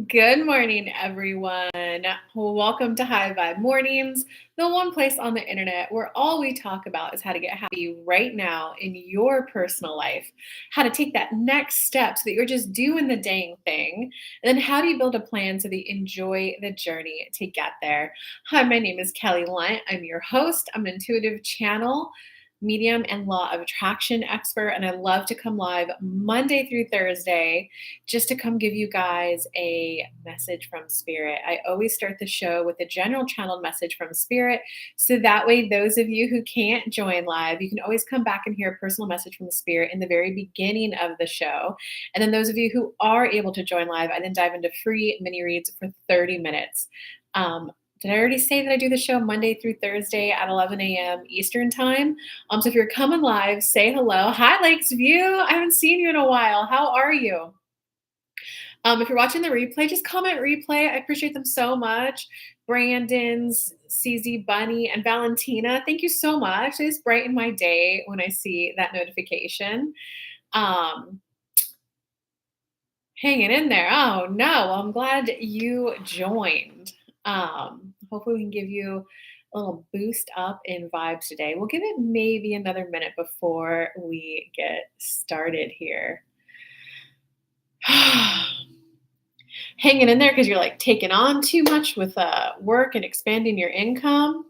Good morning, everyone. Welcome to High Vibe Mornings, the one place on the internet where all we talk about is how to get happy right now in your personal life, how to take that next step so that you're just doing the dang thing, and then how do you build a plan so that you enjoy the journey to get there. Hi, my name is Kelly Lunt. I'm your host. I'm an intuitive channel medium and law of attraction expert, and I love to come live Monday through Thursday just to come give you guys a message from spirit. I always start the show with a general channeled message from spirit. So that way, those of you who can't join live, you can always come back and hear a personal message from the spirit in the very beginning of the show. And then those of you who are able to join live, I then dive into free mini reads for 30 minutes. Did I already say that I do the show Monday through Thursday at 11 a.m. Eastern time? So if you're coming live, say hello. Hi, Lakes View. I haven't seen you in a while. How are you? If you're watching the replay, just comment replay. I appreciate them so much. Brandon's, CZ Bunny, and Valentina, thank you so much. It just brighten my day when I see that notification. Um, Hanging in there. Oh no, well, I'm glad you joined. Hopefully we can give you a little boost up in vibes today. We'll give it maybe another minute before we get started here. Hanging in there because you're like taking on too much with work and expanding your income.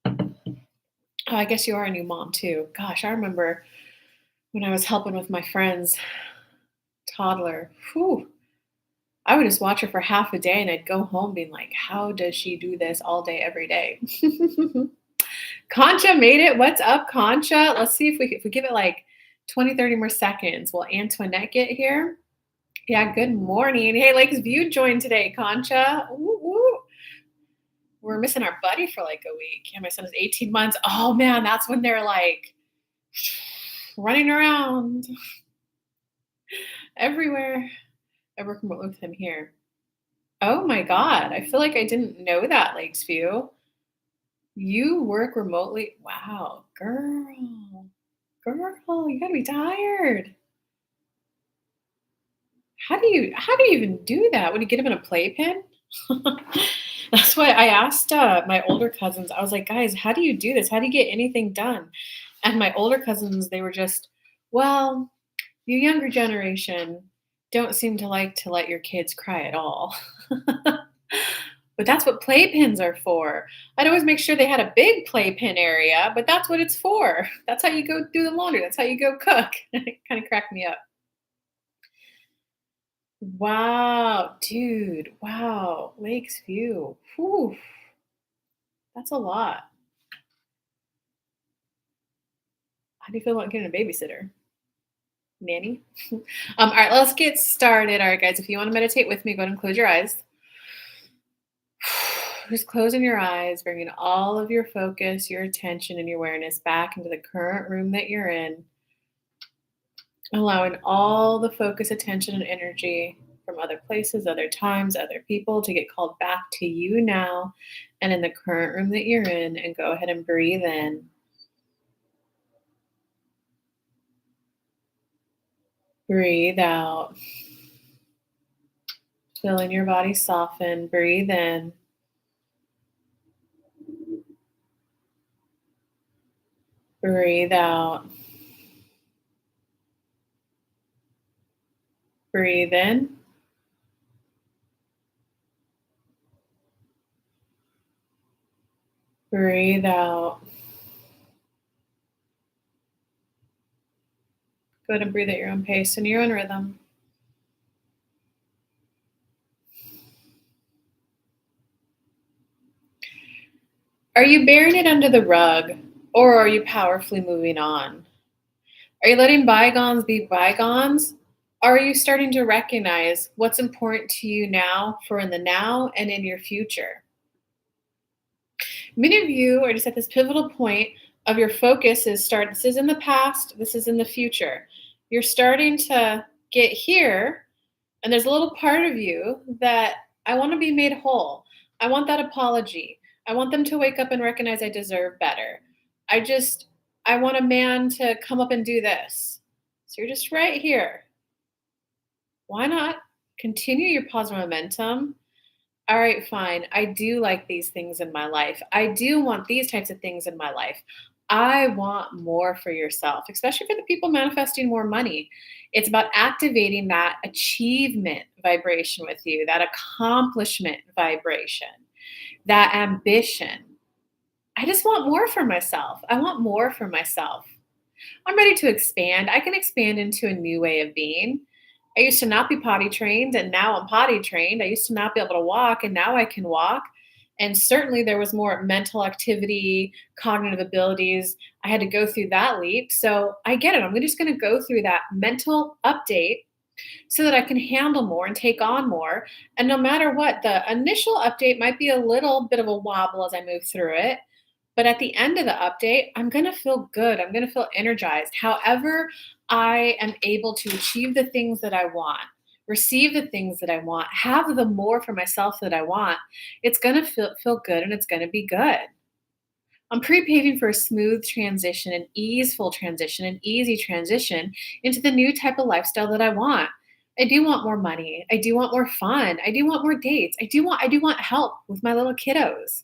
Oh, I guess you are a new mom too. Gosh, I remember when I was helping with my friend's toddler. Whew, I would just watch her for half a day and I'd go home being like, how does she do this all day, every day? Concha made it. What's up, Concha? Let's see if we give it like 20, 30 more seconds. Will Antoinette get here? Yeah, good morning. Hey, Lakes View joined today, Concha. Woo, woo. We're missing our buddy for like a week. Yeah, my son is 18 months. Oh man, that's when they're like running around everywhere. I work remotely with him here. Oh my God. I feel like I didn't know that, Lakes View. You work remotely. Wow, girl. Girl, you gotta be tired. How do you even do that? Would you get him in a playpen? That's why I asked my older cousins. I was like, guys, how do you do this? How do you get anything done? And my older cousins, they were just, well, you younger generation don't seem to like to let your kids cry at all. But that's what playpens are for. I'd always make sure they had a big playpen area, but that's what it's for. That's how you go do the laundry. That's how you go cook. It kind of cracked me up. Wow, dude. Wow. Lakes View. Whew. That's a lot. How do you feel about getting a babysitter? Nanny? All right, let's get started. All right, guys, if you want to meditate with me, go ahead and close your eyes. Just closing your eyes, bringing all of your focus, your attention, and your awareness back into the current room that you're in, allowing all the focus, attention, and energy from other places, other times, other people to get called back to you now and in the current room that you're in, and go ahead and breathe in. Breathe out. Feeling your body soften. Breathe in. Breathe out. Breathe in. Breathe out. Go ahead and breathe at your own pace and your own rhythm. Are you burying it under the rug, or are you powerfully moving on? Are you letting bygones be bygones? Or are you starting to recognize what's important to you now for in the now and in your future? Many of you are just at this pivotal point of your focus this is in the past, this is in the future. You're starting to get here, and there's a little part of you that I want to be made whole. I want that apology. I want them to wake up and recognize I deserve better. I want a man to come up and do this. So you're just right here. Why not continue your positive momentum? All right, fine. I do like these things in my life. I do want these types of things in my life. I want more for yourself, especially for the people manifesting more money. It's about activating that achievement vibration with you, that accomplishment vibration, that ambition. I just want more for myself. I want more for myself. I'm ready to expand. I can expand into a new way of being. I used to not be potty trained and now I'm potty trained. I used to not be able to walk and now I can walk. And certainly there was more mental activity, cognitive abilities. I had to go through that leap. So I get it. I'm just going to go through that mental update so that I can handle more and take on more. And no matter what, the initial update might be a little bit of a wobble as I move through it. But at the end of the update, I'm going to feel good. I'm going to feel energized. However, I am able to achieve the things that I want, receive the things that I want, have the more for myself that I want, it's going to feel good and it's going to be good. I'm pre-paving for a smooth transition, an easeful transition, an easy transition into the new type of lifestyle that I want. I do want more money. I do want more fun. I do want more dates. I do want help with my little kiddos.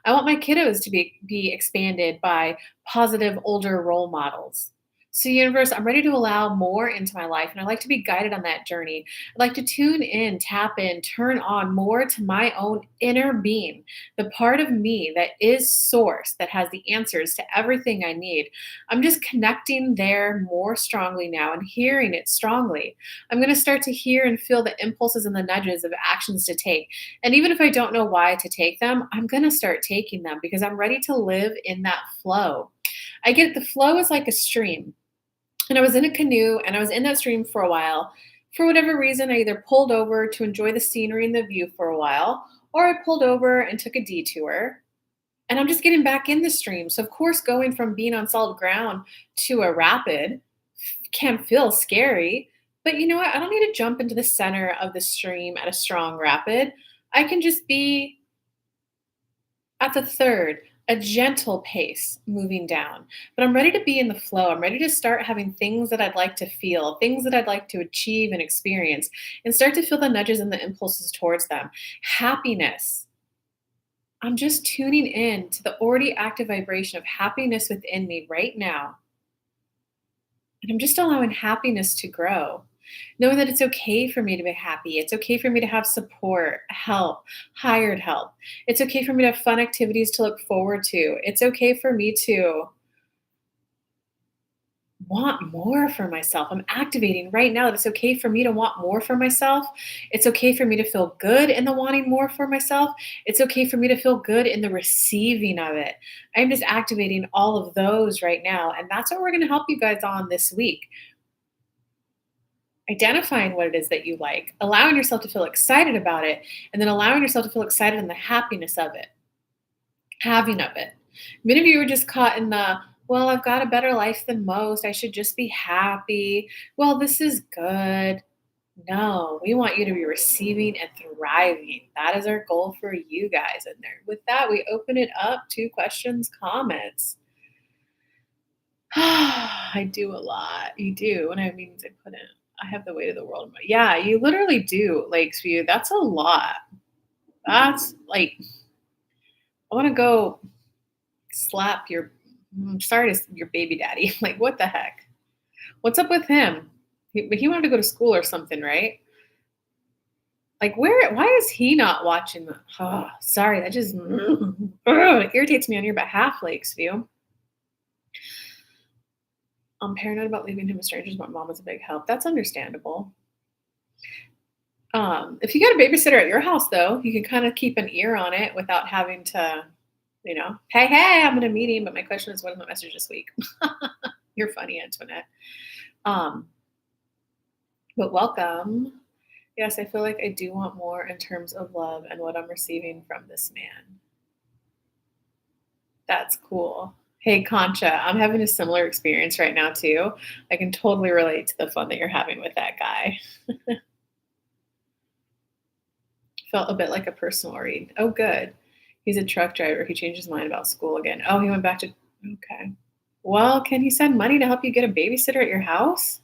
I want my kiddos to be expanded by positive older role models. So, universe, I'm ready to allow more into my life, and I like to be guided on that journey. I'd like to tune in, tap in, turn on more to my own inner being, the part of me that is source, that has the answers to everything I need. I'm just connecting there more strongly now and hearing it strongly. I'm going to start to hear and feel the impulses and the nudges of actions to take. And even if I don't know why to take them, I'm going to start taking them because I'm ready to live in that flow. I get it. The flow is like a stream. And I was in a canoe and I was in that stream for a while. For whatever reason, I either pulled over to enjoy the scenery and the view for a while, or I pulled over and took a detour. And I'm just getting back in the stream. So, of course, going from being on solid ground to a rapid can feel scary. But you know what? I don't need to jump into the center of the stream at a strong rapid. I can just be at the third, a gentle pace moving down. But I'm ready to be in the flow. I'm ready to start having things that I'd like to feel, things that I'd like to achieve and experience, and start to feel the nudges and the impulses towards them. Happiness. I'm just tuning in to the already active vibration of happiness within me right now. And I'm just allowing happiness to grow. Knowing that it's okay for me to be happy. It's okay for me to have support, help, hired help. It's okay for me to have fun activities to look forward to. It's okay for me to want more for myself. I'm activating right now that it's okay for me to want more for myself. It's okay for me to feel good in the wanting more for myself. It's okay for me to feel good in the receiving of it. I'm just activating all of those right now. And that's what we're going to help you guys on this week. Identifying what it is that you like, allowing yourself to feel excited about it, and then allowing yourself to feel excited in the happiness of it, having of it. Many of you are just caught in the, well, I've got a better life than most. I should just be happy. Well, this is good. No, we want you to be receiving and thriving. That is our goal for you guys in there. With that, we open it up to questions, comments. I do a lot. You do. And I mean, I put in, I have the weight of the world. Yeah, you literally do, Lakesview. That's a lot. That's like, I want to go slap your, sorry to your baby daddy. Like, what the heck? What's up with him? He wanted to go to school or something, right? Like, why is he not watching? Oh, sorry. That just it irritates me on your behalf, Lakesview. I'm paranoid about leaving him with strangers. My mom is a big help. That's understandable. If you got a babysitter at your house, though, you can kind of keep an ear on it without having to, hey, I'm in a meeting, but my question is, what is my message this week? You're funny, Antoinette. But welcome. Yes, I feel like I do want more in terms of love and what I'm receiving from this man. That's cool. Hey, Concha, I'm having a similar experience right now, too. I can totally relate to the fun that you're having with that guy. Felt a bit like a personal read. Oh, good. He's a truck driver. He changed his mind about school again. Oh, he went back to. Okay. Well, can he send money to help you get a babysitter at your house?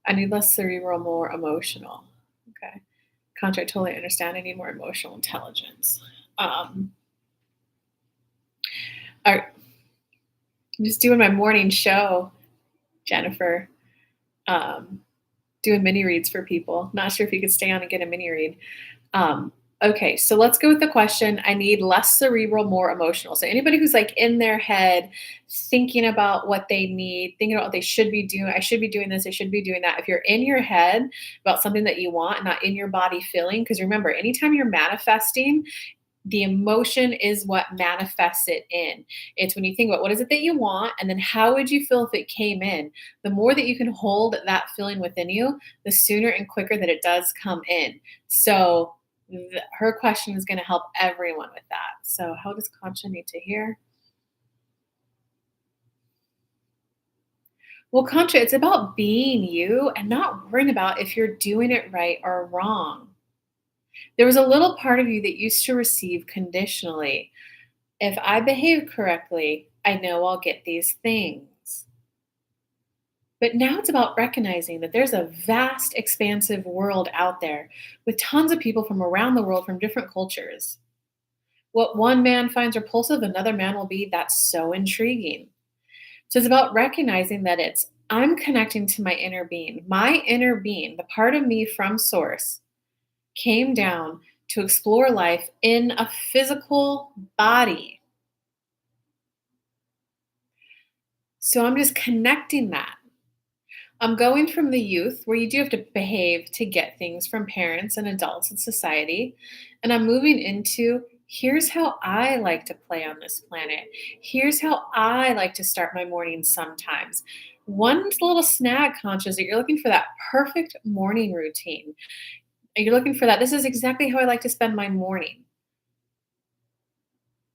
I need less cerebral, more emotional. Okay. Contra, I totally understand. I need more emotional intelligence. Um, I'm just doing my morning show, Jennifer. Um, doing mini reads for people. Not sure if you could stay on and get a mini read. Um, okay, so let's go with the question. I need less cerebral, more emotional. So anybody who's like in their head thinking about what they need, thinking about what they should be doing, I should be doing this, I should be doing that. If you're in your head about something that you want, not in your body feeling, because remember, anytime you're manifesting, the emotion is what manifests it in. It's when you think about what is it that you want, and then how would you feel if it came in? The more that you can hold that feeling within you, the sooner and quicker that it does come in. So, her question is going to help everyone with that. So, how does Concha need to hear? Well, Concha, it's about being you and not worrying about if you're doing it right or wrong. There was a little part of you that used to receive conditionally. If I behave correctly, I know I'll get these things. But now it's about recognizing that there's a vast, expansive world out there with tons of people from around the world from different cultures. What one man finds repulsive, another man will be that's so intriguing. So it's about recognizing that I'm connecting to my inner being. My inner being, the part of me from source, came down to explore life in a physical body. So I'm just connecting that. I'm going from the youth, where you do have to behave to get things from parents and adults in society, and I'm moving into here's how I like to play on this planet. Here's how I like to start my mornings sometimes. One little snag, conscious, that you're looking for that perfect morning routine. And you're looking for that. This is exactly how I like to spend my morning.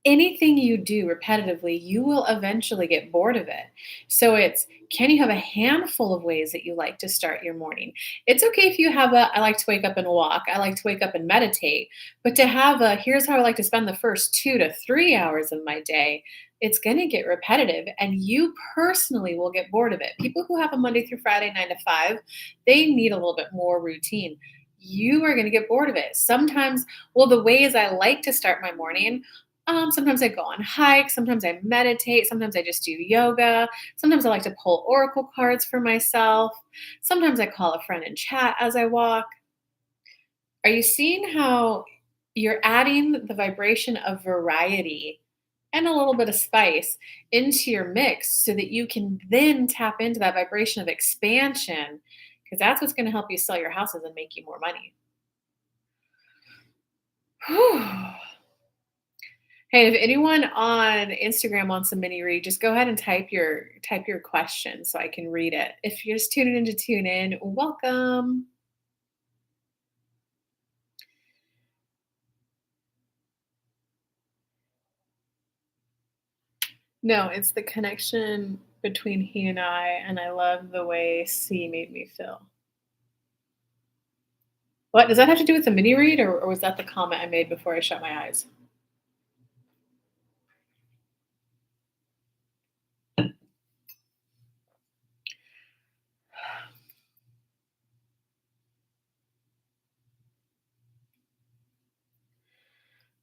Anything you do repetitively, you will eventually get bored of it. So can you have a handful of ways that you like to start your morning? It's okay if you have I like to wake up and walk, I like to wake up and meditate, but to have here's how I like to spend the first 2 to 3 hours of my day, it's going to get repetitive and you personally will get bored of it. People who have a Monday through Friday 9 to 5, they need a little bit more routine. You are going to get bored of it. Sometimes, well, the ways I like to start my morning, sometimes I go on hikes, sometimes I meditate, sometimes I just do yoga, sometimes I like to pull oracle cards for myself, sometimes I call a friend and chat as I walk. Are you seeing how you're adding the vibration of variety and a little bit of spice into your mix so that you can then tap into that vibration of expansion? Because that's what's going to help you sell your houses and make you more money. Whew. Hey, if anyone on Instagram wants a mini read, just go ahead and type your question so I can read it. If you're just tuning in to tune in, welcome. No, it's the connection between he and I love the way C made me feel. What does that have to do with the mini read, or was that the comment I made before I shut my eyes?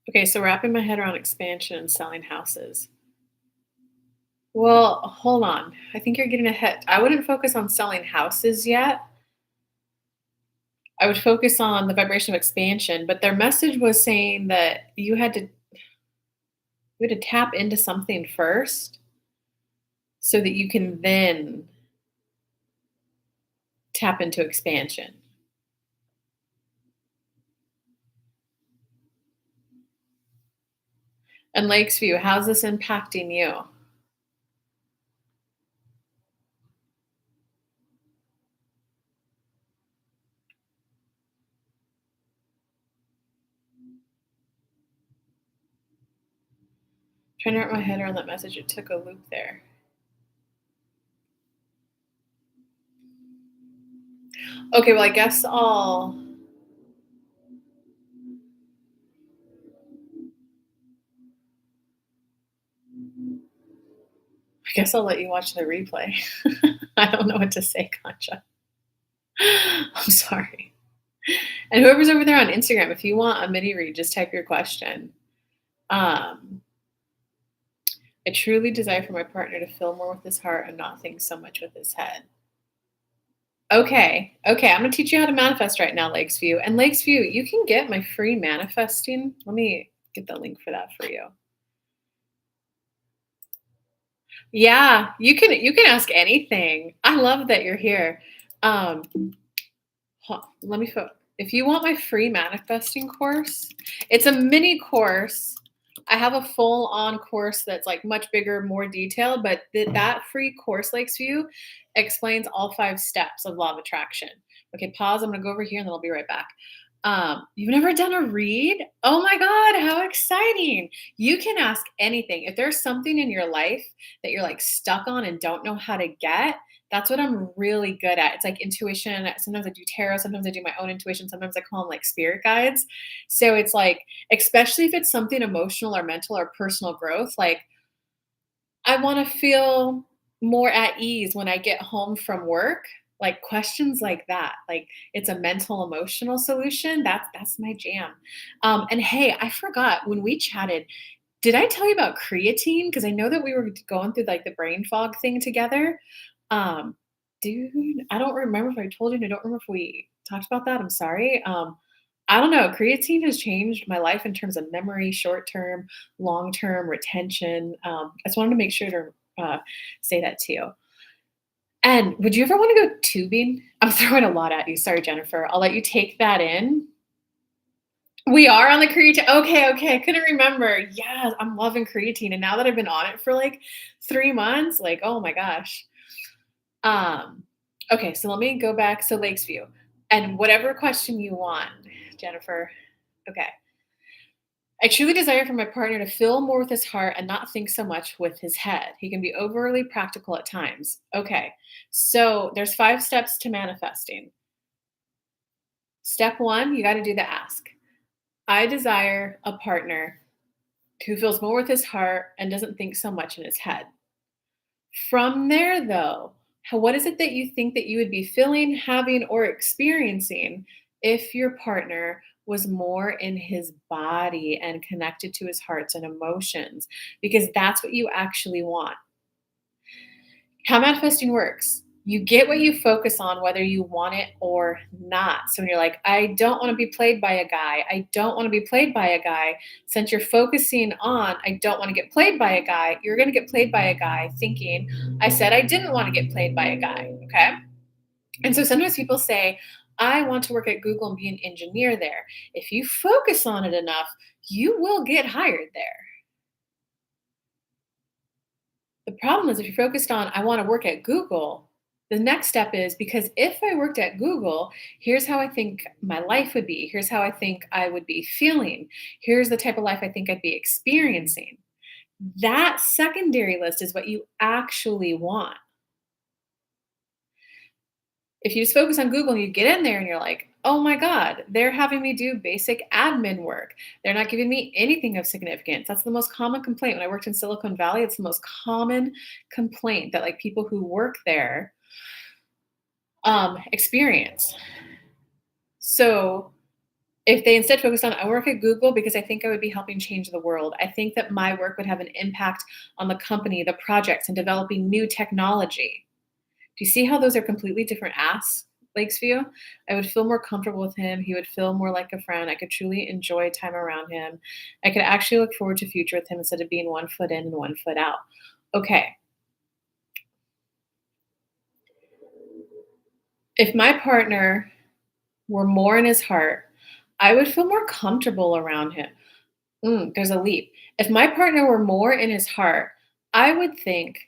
Okay, so wrapping my head around expansion and selling houses. Well, hold on. I think you're getting ahead. I wouldn't focus on selling houses yet. I would focus on the vibration of expansion, but their message was saying that you had to tap into something first so that you can then tap into expansion. And Lakesview, how's this impacting you? Trying to wrap my head around that message. It took a loop there. Okay, well, I guess I'll let you watch the replay. I don't know what to say, Concha. I'm sorry. And whoever's over there on Instagram, if you want a mini read, just type your question. Um, I truly desire for my partner to feel more with his heart and not think so much with his head. Okay. Okay. I'm going to teach you how to manifest right now, Lakesview. And Lakesview, you can get my free manifesting. Let me get the link for that for you. Yeah, you can ask anything. I love that you're here. Um, let me if you want my free manifesting course, it's a mini course. I have a full on course that's like much bigger, more detailed, but that free course, Lakesview, explains all 5 steps of law of attraction. Okay, pause. I'm gonna go over here and then I'll be right back. You've never done a read? Oh my God, how exciting! You can ask anything. If there's something in your life that you're like stuck on and don't know how to get, that's what I'm really good at. It's like intuition. Sometimes I do tarot, sometimes I do my own intuition, sometimes I call them like spirit guides. So it's like, especially if it's something emotional or mental or personal growth, like I want to feel more at ease when I get home from work. Like questions like that, like it's a mental emotional solution. That's my jam. And hey, I forgot when we chatted. Did I tell you about creatine? Because I know that we were going through like the brain fog thing together. Um, Dude, I don't remember if I told you. And I don't remember if we talked about that. I'm sorry. I don't know. Creatine has changed my life in terms of memory, short term, long term, retention. I just wanted to make sure to say that to you. And would you ever want to go tubing? I'm throwing a lot at you. Sorry, Jennifer. I'll let you take that in. We are on the creatine. Okay, okay. I couldn't remember. Yeah, I'm loving creatine. And now that I've been on it for like 3 months, like, oh my gosh. Um, okay, so let me go back. So Lakesview. And whatever question you want, Jennifer. Okay. I truly desire for my partner to feel more with his heart and not think so much with his head. He can be overly practical at times. Okay. So there's 5 steps to manifesting. Step 1, you got to do the ask. I desire a partner who feels more with his heart and doesn't think so much in his head. From there, though, what is it that you think that you would be feeling, having, or experiencing if your partner was more in his body and connected to his hearts and emotions? Because that's what you actually want. How manifesting works. You get what you focus on, whether you want it or not. So when you're like, I don't want to be played by a guy, I don't want to be played by a guy, since you're focusing on, I don't want to get played by a guy, you're going to get played by a guy thinking, I said I didn't want to get played by a guy. Okay. And so sometimes people say, I want to work at Google and be an engineer there. If you focus on it enough, you will get hired there. The problem is if you're focused on, I want to work at Google, the next step is because if I worked at Google, here's how I think my life would be. Here's how I think I would be feeling. Here's the type of life I think I'd be experiencing. That secondary list is what you actually want. If you just focus on Google and you get in there and you're like, oh my God, they're having me do basic admin work. They're not giving me anything of significance. That's the most common complaint. When I worked in Silicon Valley, it's the most common complaint that like people who work there experience. So if they instead focused on, I work at Google because I think I would be helping change the world. I think that my work would have an impact on the company, the projects, and developing new technology. Do you see how those are completely different asks, Lakesview? I would feel more comfortable with him. He would feel more like a friend. I could truly enjoy time around him. I could actually look forward to future with him instead of being 1 foot in and 1 foot out. Okay. If my partner were more in his heart, I would feel more comfortable around him. There's a leap. If my partner were more in his heart, I would think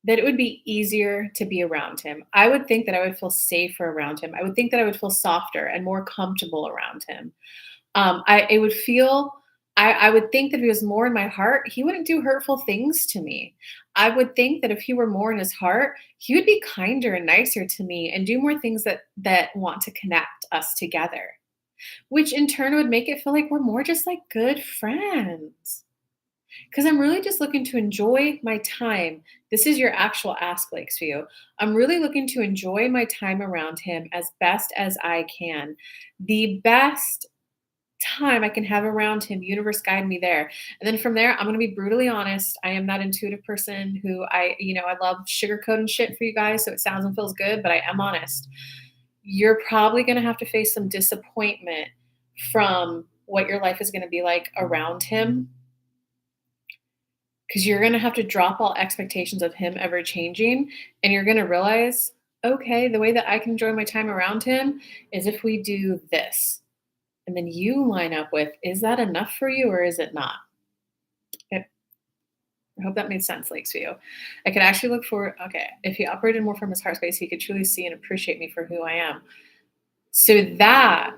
that it would be easier to be around him. I would think that I would feel safer around him. I would think that I would feel softer and more comfortable around him. It would feel. I would think that if he was more in my heart, he wouldn't do hurtful things to me. I would think that if he were more in his heart, he would be kinder and nicer to me and do more things that want to connect us together, which in turn would make it feel like we're more just like good friends. Because I'm really just looking to enjoy my time. This is your actual ask, Lakesview. I'm really looking to enjoy my time around him as best as I can. The best time I can have around him, universe guide me there. And then from there, I'm gonna be brutally honest. I am that intuitive person who I love sugarcoating shit for you guys so it sounds and feels good, but I am honest. You're probably gonna have to face some disappointment from what your life is gonna be like around him because you're going to have to drop all expectations of him ever changing. And you're going to realize, okay, the way that I can enjoy my time around him is if we do this. And then you line up with, is that enough for you or is it not? I I hope that made sense, Lakesview. I could actually look for, okay, if he operated more from his heart space, he could truly see and appreciate me for who I am. So that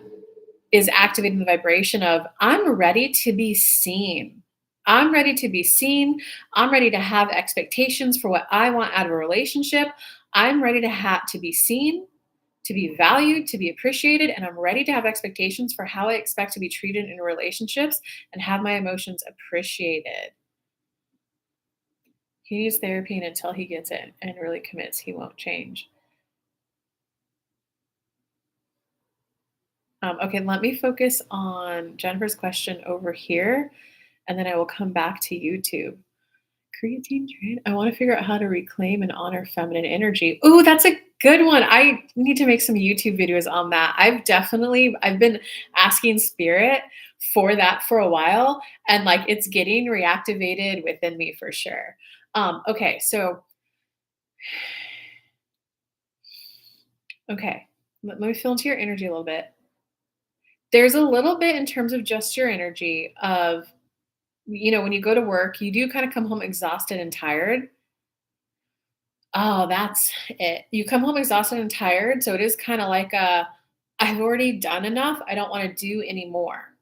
is activating the vibration of I'm ready to be seen. I'm ready to be seen. I'm ready to have expectations for what I want out of a relationship. I'm ready to have to be seen, to be valued, to be appreciated, and I'm ready to have expectations for how I expect to be treated in relationships and have my emotions appreciated. He needs therapy, and until he gets it and really commits, he won't change. Okay, let me focus on Jennifer's question over here, and then I will come back to YouTube. Creatine train. I want to figure out how to reclaim and honor feminine energy. Ooh, that's a good one. I need to make some YouTube videos on that. I've been asking spirit for that for a while, and like it's getting reactivated within me for sure. Okay, so okay, let me feel into your energy a little bit. There's a little bit in terms of just your energy of when you go to work, you do kind of come home exhausted and tired. Oh, that's it. You come home exhausted and tired, so it is kinda like I've already done enough, I don't wanna do anymore.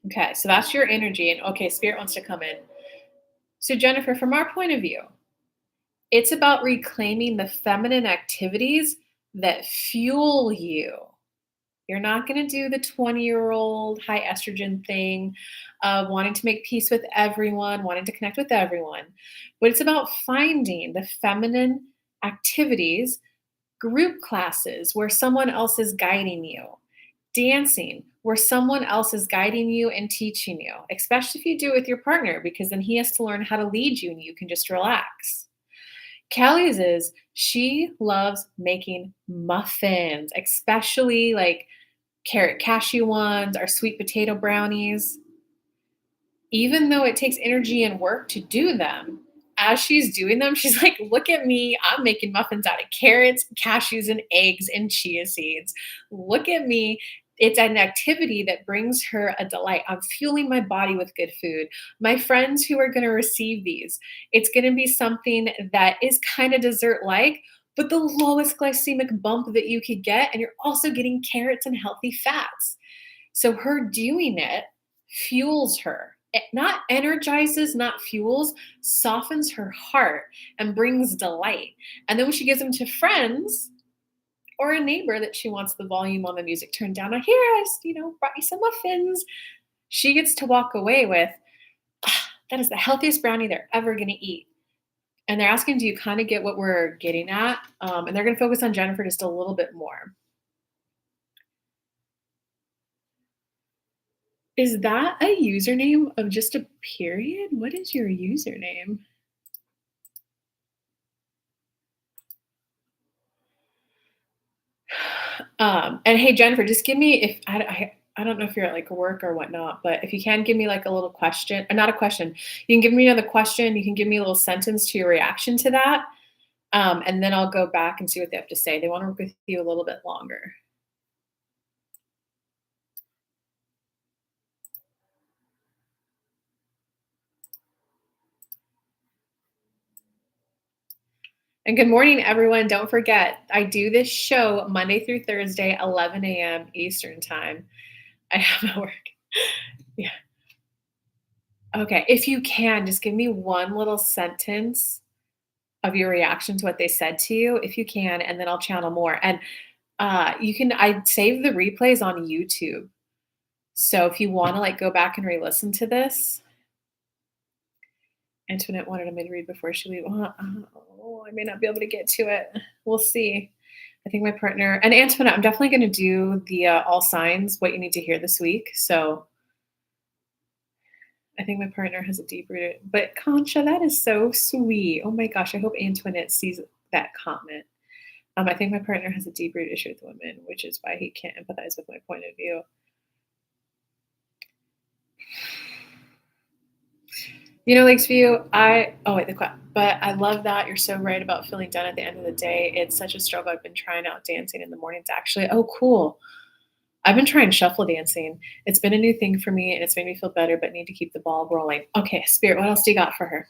Okay, so that's your energy, and okay, spirit wants to come in. So Jennifer, from our point of view, it's about reclaiming the feminine activities that fuel you. You're not gonna do the 20-year-old high estrogen thing of wanting to make peace with everyone, wanting to connect with everyone, but it's about finding the feminine activities, group classes where someone else is guiding you, dancing where someone else is guiding you and teaching you, especially if you do it with your partner, because then he has to learn how to lead you and you can just relax. Callie's is she loves making muffins, especially like carrot cashew ones or sweet potato brownies. Even though it takes energy and work to do them, as she's doing them, she's like, look at me. I'm making muffins out of carrots, cashews, and eggs and chia seeds. Look at me. It's an activity that brings her a delight. I'm fueling my body with good food. My friends who are going to receive these, it's going to be something that is kind of dessert like, but the lowest glycemic bump that you could get. And you're also getting carrots and healthy fats. So her doing it fuels her. It not energizes, not fuels, softens her heart and brings delight. And then when she gives them to friends or a neighbor that she wants the volume on the music turned down, I hear us, brought you some muffins. She gets to walk away with, that is the healthiest brownie they're ever going to eat. And they're asking, do you kind of get what we're getting at? And they're going to focus on Jennifer just a little bit more. Is that a username of just a period? What is your username? And hey, Jennifer, just give me if I don't know if you're at like work or whatnot, but if you can give me like a little question, or not a question, you can give me another question. You can give me a little sentence to your reaction to that, and then I'll go back and see what they have to say. They want to work with you a little bit longer. And good morning, everyone. Don't forget, I do this show Monday through Thursday, 11 a.m. Eastern time. I have at work. Yeah. Okay. If you can, just give me one little sentence of your reaction to what they said to you, if you can, and then I'll channel more. And I save the replays on YouTube. So if you want to like go back and re-listen to this, Antoinette wanted me to read before she leave. I may not be able to get to it. We'll see. I think my partner and Antoinette, I'm definitely going to do the all signs, what you need to hear this week. So I think my partner has a deep rooted, but Concha, that is so sweet. Oh my gosh. I hope Antoinette sees that comment. I think my partner has a deep rooted issue with women, which is why he can't empathize with my point of view. Lakesview, but I love that. You're so right about feeling done at the end of the day. It's such a struggle. I've been trying out dancing in the mornings actually. Oh, cool. I've been trying shuffle dancing. It's been a new thing for me and it's made me feel better, but need to keep the ball rolling. Okay, Spirit, what else do you got for her?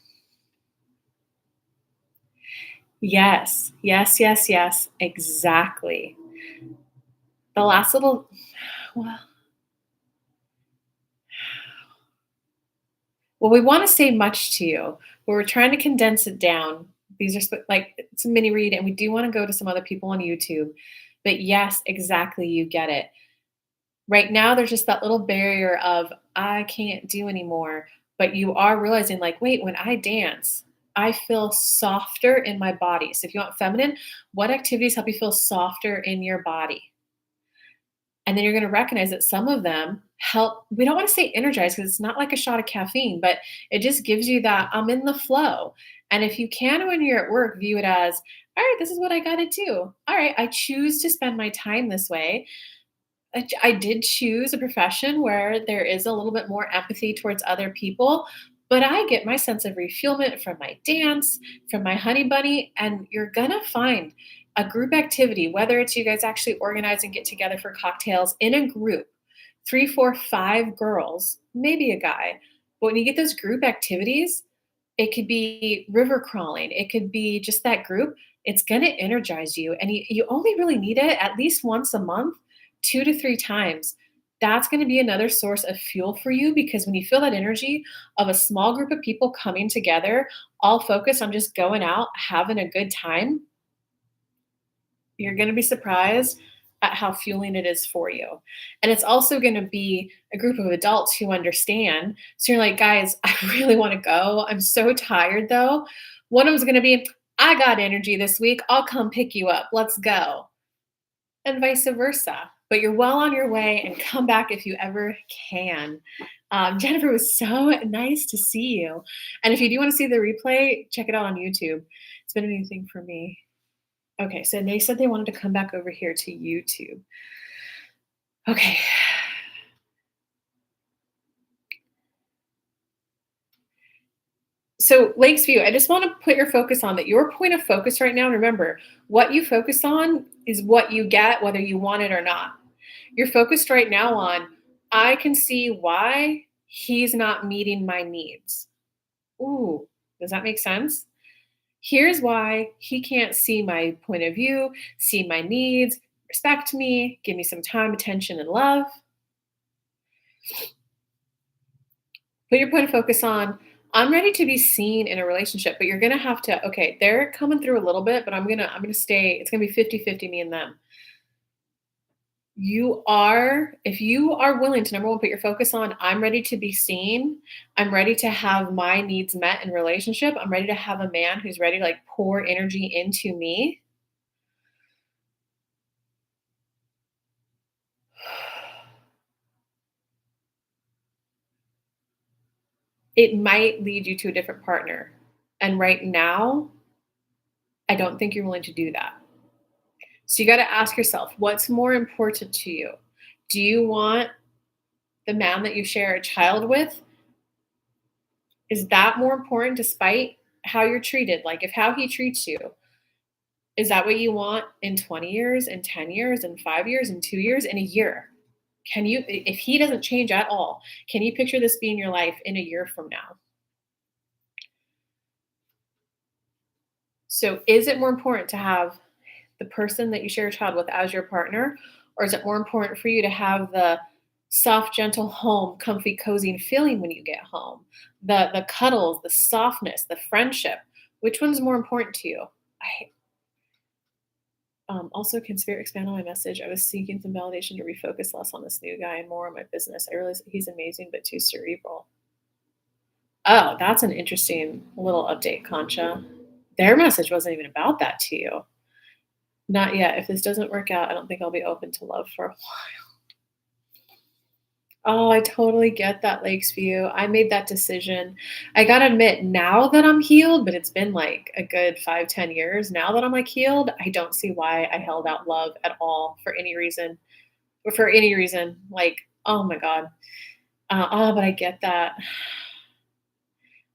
Yes, yes, yes, yes, exactly. The last little, well, we want to say much to you, but we're trying to condense it down. These are like it's a mini read, and we do want to go to some other people on YouTube. But yes, exactly, you get it. Right now, there's just that little barrier of I can't do anymore. But you are realizing, like, wait, when I dance, I feel softer in my body. So if you want feminine, what activities help you feel softer in your body? And then you're going to recognize that some of them help. We don't want to say energize because it's not like a shot of caffeine, but it just gives you that I'm in the flow. And if you can, when you're at work, view it as, all right, this is what I got to do. All right, I choose to spend my time this way. I did choose a profession where there is a little bit more empathy towards other people, but I get my sense of refuelment from my dance, from my honey bunny, and you're gonna find a group activity, whether it's you guys actually organize and get together for cocktails in a group, three, four, five girls, maybe a guy. But when you get those group activities, it could be river crawling, it could be just that group. It's gonna energize you, and you only really need it at least once a month, 2 to 3 times. That's gonna be another source of fuel for you because when you feel that energy of a small group of people coming together, all focused on just going out, having a good time, you're gonna be surprised at how fueling it is for you. And it's also gonna be a group of adults who understand. So you're like, guys, I really wanna go. I'm so tired though. One of them's gonna be, I got energy this week. I'll come pick you up. Let's go. And vice versa. But you're well on your way and come back if you ever can. Jennifer, was so nice to see you. And if you do want to see the replay, check it out on YouTube. It's been a new thing for me. Okay, so they said they wanted to come back over here to YouTube. Okay. So, Lakesview, I just want to put your focus on that. Your point of focus right now, and remember, what you focus on is what you get, whether you want it or not. You're focused right now on, I can see why he's not meeting my needs. Ooh, does that make sense? Here's why he can't see my point of view, see my needs, respect me, give me some time, attention, and love. Put your point of focus on, I'm ready to be seen in a relationship, but you're gonna have to, okay, they're coming through a little bit, but I'm gonna stay, it's gonna be 50-50 me and them. If you are willing to, number one, put your focus on, I'm ready to be seen. I'm ready to have my needs met in relationship. I'm ready to have a man who's ready to like pour energy into me. It might lead you to a different partner. And right now, I don't think you're willing to do that. So you got to ask yourself, what's more important to you? Do you want the man that you share a child with? Is that more important despite how you're treated? Like if how he treats you, is that what you want in 20 years, in 10 years, in 5 years, in 2 years, in a year? Can you, if he doesn't change at all, can you picture this being your life in a year from now? So is it more important to have the person that you share a child with as your partner? Or is it more important for you to have the soft, gentle home, comfy, cozy feeling when you get home? The cuddles, the softness, the friendship. Which one's more important to you? Also, can spirit expand on my message? I was seeking some validation to refocus less on this new guy and more on my business. I realize that he's amazing, but too cerebral. Oh, that's an interesting little update, Concha. Their message wasn't even about that to you. Not yet. If this doesn't work out, I don't think I'll be open to love for a while. Oh, I totally get that, Lakesview. I made that decision. I gotta admit, now that I'm healed, but it's been like a good 5, 10 years. Now that I'm like healed, I don't see why I held out love at all for any reason. Or for any reason. Like, oh my God. But I get that.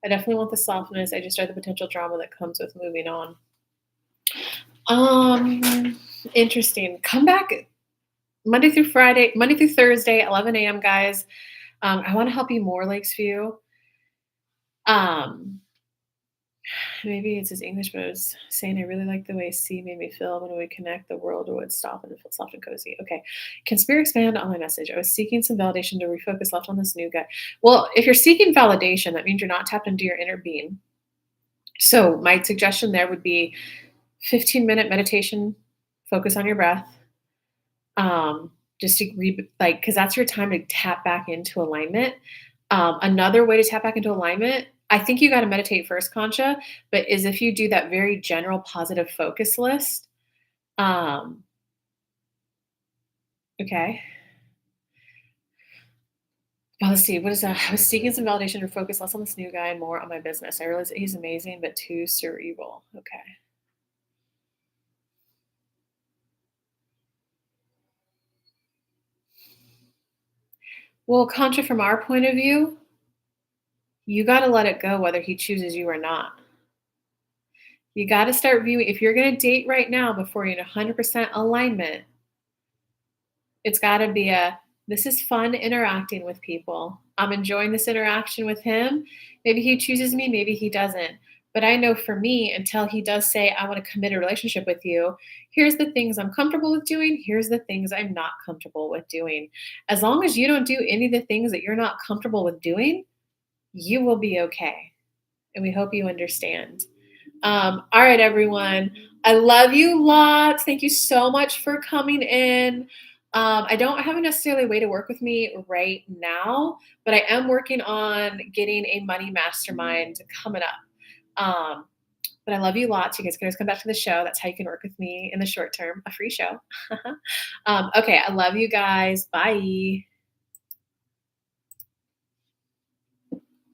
I definitely want the softness. I just dread the potential drama that comes with moving on. Um, Interesting. Come back Monday through Thursday, 11 a.m., guys. I want to help you more, Lakesview. Um, Maybe it's his English, but I was saying I really like the way C made me feel when we connect. The world would stop and it felt soft and cozy. Okay. Can Spirit expand on my message? I was seeking some validation to refocus left on this new guy. Well, if you're seeking validation, that means you're not tapped into your inner being. So my suggestion there would be 15-minute meditation, focus on your breath. Just to like, because that's your time to tap back into alignment. Another way to tap back into alignment, I think you got to meditate first, Concha, but is if you do that very general positive focus list. Um, okay. Well, let's see. What is that? I was seeking some validation to focus less on this new guy and more on my business. I realize that he's amazing, but too cerebral. Okay. Well, Concha, from our point of view, you got to let it go whether he chooses you or not. You got to start viewing, if you're going to date right now before you're in 100% alignment, it's got to be this is fun interacting with people. I'm enjoying this interaction with him. Maybe he chooses me, maybe he doesn't. But I know for me, until he does say, I want to commit a relationship with you, here's the things I'm comfortable with doing. Here's the things I'm not comfortable with doing. As long as you don't do any of the things that you're not comfortable with doing, you will be okay. And we hope you understand. All right, everyone. I love you lots. Thank you so much for coming in. I don't have a necessarily way to work with me right now, but I am working on getting a money mastermind coming up. But I love you lots. You guys can always come back to the show. That's how you can work with me in the short term, a free show. Okay, I love you guys. Bye.